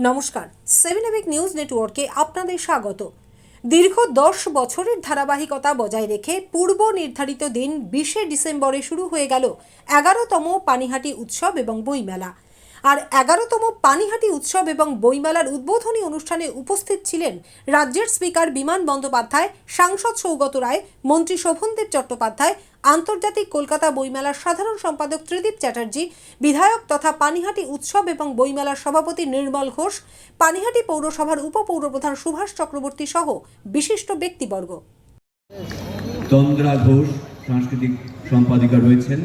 নমস্কার, 7 EPIC news নেটওয়ার্কে আপনাদের স্বাগত। দীর্ঘ 10 বছরের ধারাবাহিকতা বজায় রেখে পূর্ব নির্ধারিত দিন 20শে ডিসেম্বরে শুরু হয়ে গেল 11তম পানিহাটি উৎসব এবং বইমেলা। আর 11তম পানিহাটি উৎসব এবং বইমেলার উদ্বোধনী অনুষ্ঠানে উপস্থিত ছিলেন রাজ্যের স্পিকার বিমান বন্দ্যোপাধ্যায়, সাংসদ সৌগত রায়, মন্ত্রী শোভনদেব চট্টোপাধ্যায়, আন্তর্জাতিক কলকাতা বইমেলার সাধারণ সম্পাদক ত্রিদীপ চ্যাটার্জি, বিধায়ক তথা পানিহাটি উৎসব এবং বইমেলার সভাপতি নির্মল ঘোষ, পানিহাটি পৌরসভার উপপৌরপ্রধান সুভাষ চক্রবর্তী সহ বিশিষ্ট ব্যক্তিবর্গ। তন্দ্রা ঘোষ সাংস্কৃতিক সম্পাদিকা রয়েছেন,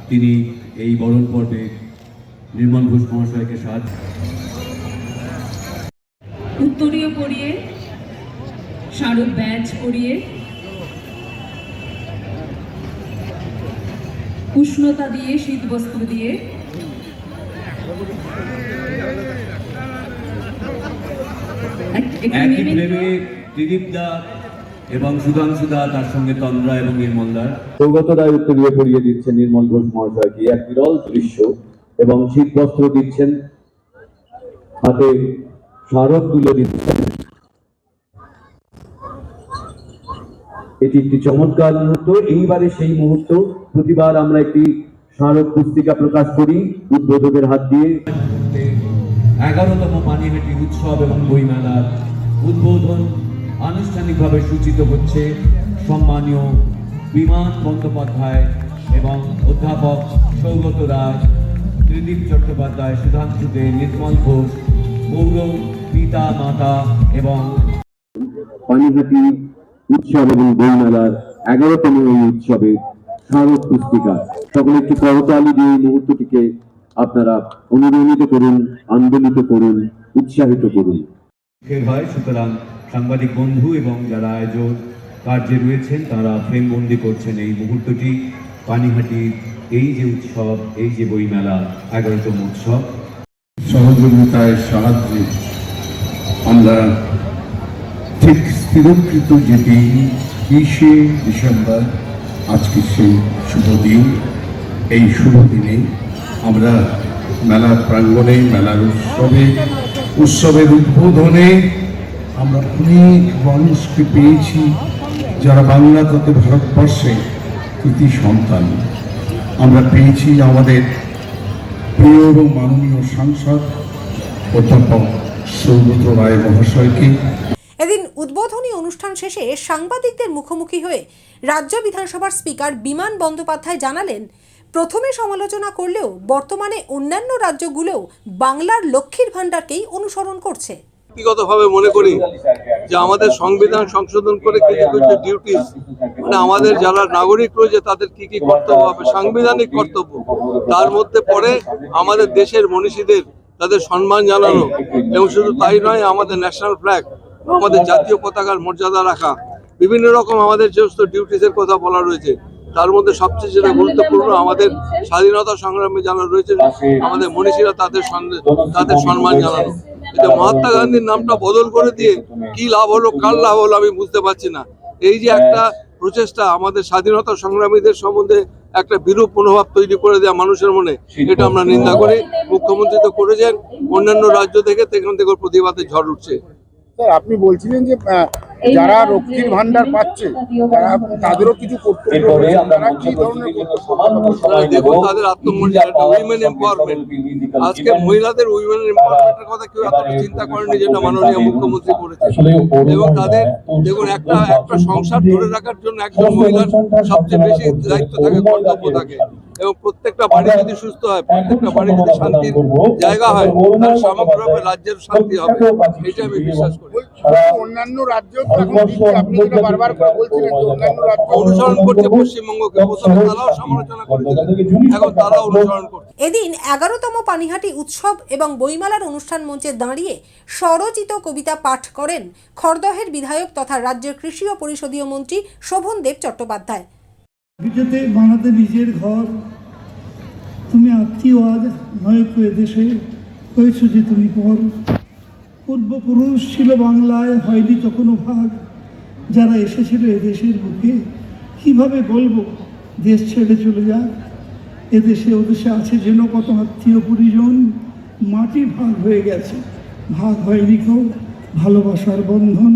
তিনি এই বরণ পর্বে নির্মল ঘোষ মহাশয়কে সাহায্য উত্তরীয় পরিয়ে, শারদ ব্যাজ পরিয়ে, উষ্ণতা দিয়ে, শীত বস্ত্র দিয়ে ত্রিদীপদা এবং সুধাংশুদা, তার সঙ্গে তন্দ্রা এবং নির্মলদার সৌগত রায় উত্তরীয় পরিয়ে দিচ্ছেন নির্মল ঘোষ মহাশয়কে, এক বিরল দৃশ্য, এবং শীত বস্ত্র দিচ্ছেন, হাতে স্মারক তুলে দিচ্ছেন। এটি একটি চমৎকার মুহূর্ত। এইবারে সেই মুহূর্ত, প্রতিবার আমরা একটি স্মারক পুস্তিকা প্রকাশ করি উদ্বোধকের হাত দিয়ে। 11তম পানিহাটি উৎসব এবং বইমেলার উদ্বোধন আনুষ্ঠানিকভাবে সূচিত হচ্ছে সম্মানীয় বিমান বন্দ্যোপাধ্যায় এবং অধ্যাপক সৌগত রায়, ত্রিদীপ চট্টোপাধ্যায়, সুধাংশু দে, নির্মল ঘোষ, পৌর পিতা মাতা এবং পানিহাটি উৎসব এবং বইমেলার 11তম এই উৎসবে স্মারক পুস্তিকা। সকলে একটি করতালি দিয়ে এই মুহূর্তটিকে আপনারা অনুরণিত করুন, আন্দোলিত করুন, উৎসাহিত করুন। হয় সুতরাং সাংবাদিক বন্ধু এবং যারা আয়োজক কার্যে রয়েছেন তারা ফ্রেমবন্দি করছেন এই মুহূর্তটি। পানিহাটির এই যে উৎসব, এই যে বইমেলা 11তম উৎসব, সহযোগিতায় সাহায্যে আমরা ঠিক স্থিরকৃত যে দিন 20শে ডিসেম্বর, আজকে সেই শুভ দিন। এই শুভ দিনে আমরা মেলার প্রাঙ্গণে, মেলার উৎসবের উদ্বোধনে আমরা অনেক মানুষকে পেয়েছি যারা বাংলা তথা ভারতবর্ষে কৃতি সন্তান। আমরা পেয়েছি আমাদের প্রিয় এবং মাননীয় সাংসদ অধ্যাপক সৌগত রায় মহাশয়কে। এদিন উদ্বোধনী অনুষ্ঠান শেষে সাংবাদিকদের মুখোমুখি হয়ে রাজ্য বিধানসভার স্পিকার বিমান বন্দ্যোপাধ্যায় জানালেন, প্রথমে সমালোচনা করলেও বর্তমানে অন্যান্য রাজ্যগুলোও বাংলার লক্ষ্মীর ভাণ্ডারকেই অনুসরণ করছে। ব্যক্তিগতভাবে মনে করি যে আমাদের সংবিধান সংশোধন করে কিছু কিছু ডিউটিস, মানে আমাদের যারা নাগরিক রয়েছে তাদের কি কি কর্তব্য হবে, সাংবিধানিক কর্তব্য, তার মধ্যে পড়ে আমাদের দেশের মনীষীদের তাদের সম্মান জানানো, এবং শুধু তাই নয়, আমাদের ন্যাশনাল ফ্ল্যাগ, আমাদের জাতীয় পতাকার মর্যাদা রাখা, বিভিন্ন রকম আমাদের যে সমস্ত ডিউটিসের কথা বলা রয়েছে, তার মধ্যে সবচেয়ে যেটা গুরুত্বপূর্ণ, আমাদের স্বাধীনতা সংগ্রামে যারা রয়েছে আমাদের মনীষীরা, তাদের সম্মান জানানো। এটা মহাত্মা গান্ধীর নামটা বদল করে দিয়ে কি লাভ হলো, কার লাভ হলো আমি বুঝতে পারছি না। এই যে একটা প্রচেষ্টা আমাদের স্বাধীনতা সংগ্রামীদের সম্বন্ধে একটা বিরূপ মনোভাব তৈরি করে দেওয়া মানুষের মনে, এটা আমরা নিন্দা করি। মুখ্যমন্ত্রী তো করেছেন, অন্যান্য রাজ্য থেকে সেখান থেকে প্রতিবাদের ঝড় উঠছে। আপনি বলছিলেন যে যারা লক্ষ্মীর ভান্ডার পাচ্ছে তাদেরও কিছু কর্তব্য, দেখুন তাদের আত্মমর্যাদা, উইমেন এম্পাওয়ারমেন্ট। আজকে মহিলাদের উইমেন এম্পাওয়ারমেন্টের কথা কেউ এতটা চিন্তা করেনি যেটা মাননীয় মুখ্যমন্ত্রী করেছে। এবং তাদের দেখুন একটা সংসার ধরে রাখার জন্য একজন মহিলার সবচেয়ে বেশি দায়িত্ব থাকে, কর্তব্য থাকে, এবং প্রত্যেকটা বাড়ি যদি সুস্থ হয়, প্রত্যেকটা বাড়ি যদি শান্তির জায়গা হয়, তাহলে সমগ্রভাবে রাজ্যের শান্তি হবে, এটা আমি বিশ্বাস করি। অন্যান্য রাজ্য আপনি যেটা বারবার করে বলছিলেন অন্যান্য রাজ্য অনুসরণ করছে পশ্চিমবঙ্গকে, প্রথমে তারাও সমালোচনা করেছিলেন, এখন তারাও অনুসরণ করছে। এদিন 11তম পানিহাটি উৎসব এবং বইমেলার অনুষ্ঠান মঞ্চে দাঁড়িয়ে স্বরচিত কবিতা পাঠ করেন খড়দহের বিধায়ক তথা রাজ্যের কৃষি ও পরিষদীয় মন্ত্রী শোভনদেব চট্টোপাধ্যায়। ভিটেতে বানাতে নিজের ঘর, তুমি আত্মীয় আজ নয় দেশে হয়েছ যে তুমি পর। পূর্বপুরুষ ছিল বাংলায়, হয়নি তো কোনো ভাগ, যারা এসেছিল এদেশের বুকে কিভাবে বলবো দেশ ছেড়ে চলে যাক। এদেশে ওদেশে আছে যেন কত আত্মীয় পরিজন, মাটি ভাগ হয়ে গেছে, ভাগ হয়নি কেউ ভালোবাসার বন্ধন।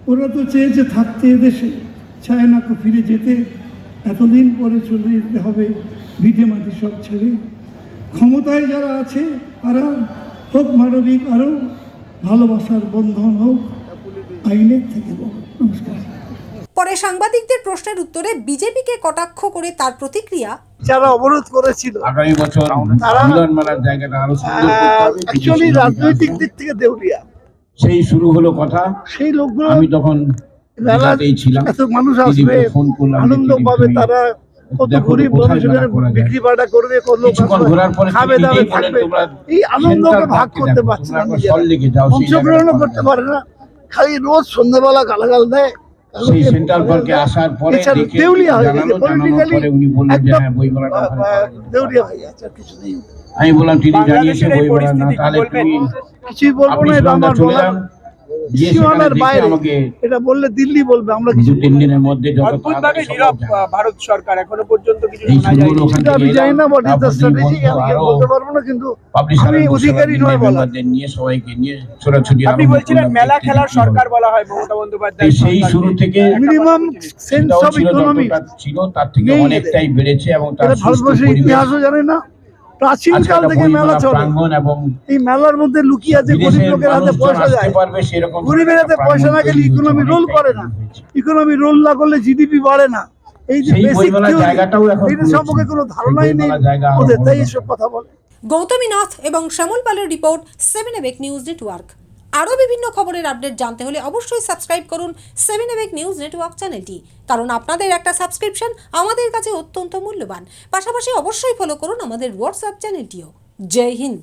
ওরা তো চেয়েছে থাকতে এদেশে, চায় না কো ফিরে যেতে, এতদিন পরে চলে যেতে হবে ভিটে মাটি সব ছেড়ে। ক্ষমতায় যারা আছে তারা হোক মানবিক, আরও ভালোবাসার বন্ধন হোক আইনের থেকে বড়। নমস্কার। পরে সাংবাদিকদের প্রশ্নের উত্তরে বিজেপিকে কটাক্ষ করে তার প্রতিক্রিয়া, যারা অবরোধ করেছিল আগামী বছর তারা মিলন মেলার জায়গাটা আরো সুন্দর করতে হবে। অ্যাকচুয়ালি রাজনৈতিক দিক থেকে দেউলিয়া। সেই শুরু হলো কথা। সেই লোকগুলো আমি তখন মেলা দীঘাতেই ছিলাম। এত মানুষ আসবে, দিদিকে ফোন করলাম, আনন্দ দিদি পাবে, তুমি তারা কত দেখো গরিব কোথায় মানুষ মেলা করা যায়। বিক্রি বাটা করবে, কত লোক কিছুক্ষণ আসবে, ঘোরার পরে খাবে তিনি দাবে নিজেই বললেন, থাকবে। তোমরা এই আনন্দকে সেন্ট্রাল ভাগ পার্কে করতে দেখো, পারছে তোমরা না, একবার নিজেরা সল্টলেকে যাও, সেই অংশগ্রহণ জায়গাটা করতে পাওয়া পারে না, খালি রোজ সন্ধ্যাবেলা গালাগাল দেয়। সেই সেন্ট্রাল পার্কে আসার পরে এছাড়া দেখে দেউলিয়া হয়ে গেছে, জানানোর politically পরে উনি বললেন যে একদম হ্যাঁ বইমেলাটা ওখানে করা যেতে পারে। দেউলিয়া হয়ে গেছে, আর কিছু নেই। আমি বললাম তিনি জানিয়েছে বইমেলা না, তাহলে তুমি কিছুই বলবো আপনি না, এটা সুনন্দা আমার চলে বলার যান, গিয়ে সেখানে সীমানার দেখে বাইরে। আমাকে এটা বললে দিল্লি বলবে, আমরা কিছু 2-3 দিনের মধ্যে যত অদ্ভুতভাবে তাড়াতাড়ি নীরব সম্ভব জানাবো। ভারত সরকার এখনো পর্যন্ত কিছু এই শোনা শুরু যায়নি। হলো ওখান সেটা থেকে আমি জানি না, বাট ইজ দ্য তারপর দুই স্ট্র্যাটেজি, বন্ধু আমি আরো বলতে পারবো না, কিন্তু পাবলিশার আমি অধিকারী নয় বলার। মেম্বারদের নিয়ে সবাইকে নিয়ে ছোটাছুটি আপনি আরম্ভ বলছিলেন করলাম, মেলা দেখতে খেলার দেখতে সরকার হবে। বলা হয় মমতা বন্দ্যোপাধ্যায় এই সেই শুরু থেকে মিনিমাম সেন্স সেটাও অফ ছিল, ইকোনমিক্স যতটা ছিল তার থেকে নেই অনেকটাই বেড়েছে এবং তার এটা সুস্থ ভারতবর্ষের পরিবেশ। ইতিহাসও জানে না, প্রাচীন আজকে কাল একটা থেকে মেলা বইমেলা চলে। প্রাঙ্গণ এবং এই মেলার মধ্যে লুকিয়ে আছে গরিব বিদেশের লোকের হাতে মানুষজন পয়সা আসতে যায়, পারবে সেরকম গরিবের হাতে পয়সা না গেলে ইকোনমি রোল করে না, ইকোনমি রোল না করলে জিডিপি বাড়ে না। এই যে সেই বেসিক বইমেলার জায়গাটাও এখন থিওরি সম্পর্কে কোনো ধারণাই সেই নেই বইমেলার জায়গা আরো ওদের, বড় তাই দরকার। এসব কথা বলে। গৌতমী নাথ এবং শ্যামল পালের রিপোর্ট 7 এবেক নিউজ নেটওয়ার্ক। আরও বিভিন্ন খবরের আপডেট জানতে হলে অবশ্যই সাবস্ক্রাইব করুন 7 এবেক নিউজ নেটওয়ার্ক চ্যানেলটি, কারণ আপনাদের একটা সাবস্ক্রিপশন আমাদের কাছে অত্যন্ত মূল্যবান। পাশাপাশি অবশ্যই ফলো করুন আমাদের হোয়াটসঅ্যাপ চ্যানেলটিও। জয় হিন্দ।